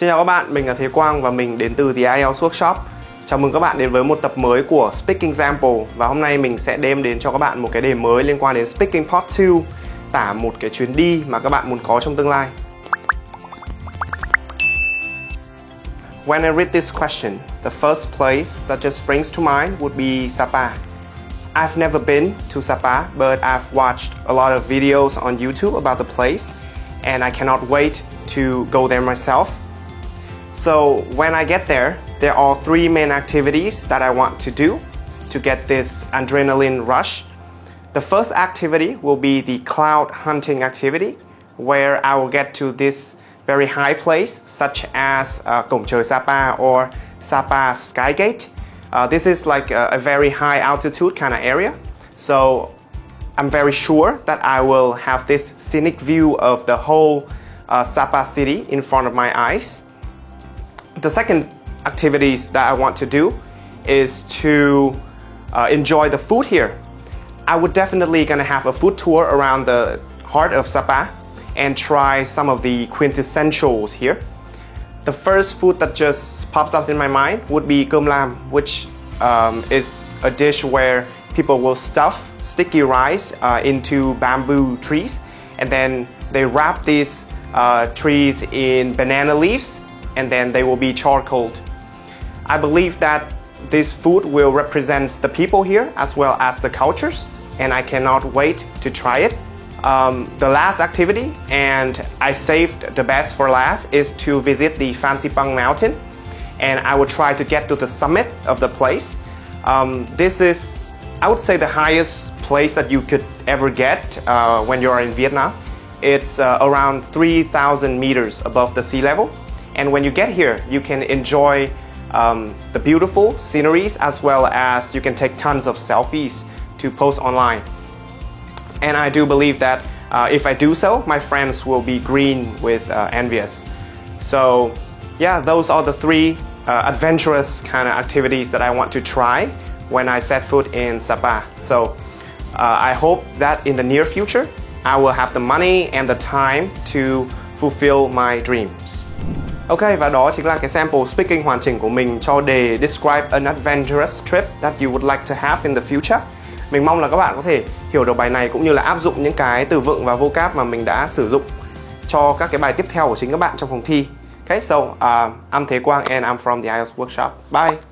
Xin chào các bạn, mình là Thế Quang và mình đến từ The IELTS Workshop. Chào mừng các bạn đến với một tập mới của Speaking Example. Và hôm nay mình sẽ đem đến cho các bạn một cái đề mới liên quan đến Speaking Part 2, tả một cái chuyến đi mà các bạn muốn có trong tương lai. When I read this question, the first place that just springs to mind would be Sapa. I've never been to Sapa, but I've watched a lot of videos on YouTube about the place, and I cannot wait to go there myself. So when I get there, there are three main activities that I want to do to get this adrenaline rush. The first activity will be the cloud hunting activity, where I will get to this very high place, such as Cổng Trời Sapa or Sapa Skygate. This is like a very high altitude kind of area. So I'm very sure that I will have this scenic view of the whole Sapa city in front of my eyes. The second activities that I want to do is to enjoy the food here. I would definitely gonna have a food tour around the heart of Sapa and try some of the quintessentials here. The first food that just pops up in my mind would be cơm lam, which is a dish where people will stuff sticky rice into bamboo trees, and then they wrap these trees in banana leaves, and then they will be charcoaled. I believe that this food will represent the people here as well as the cultures, and I cannot wait to try it. The last activity, and I saved the best for last, is to visit the Fansipan mountain, and I will try to get to the summit of the place. This is, I would say, the highest place that you could ever get when you're in Vietnam. It's around 3,000 meters above the sea level. And when you get here, you can enjoy the beautiful sceneries as well as you can take tons of selfies to post online. And I do believe that if I do so, my friends will be green with envious. So yeah, those are the three adventurous kind of activities that I want to try when I set foot in Sapa. So I hope that in the near future, I will have the money and the time to fulfill my dreams. Ok, và đó chính là cái sample speaking hoàn chỉnh của mình cho đề Describe an adventurous trip that you would like to have in the future. Mình mong là các bạn có thể hiểu được bài này cũng như là áp dụng những cái từ vựng và vocab mà mình đã sử dụng cho các cái bài tiếp theo của chính các bạn trong phòng thi. Okay, so I'm Thế Quang and I'm from the IELTS Workshop. Bye!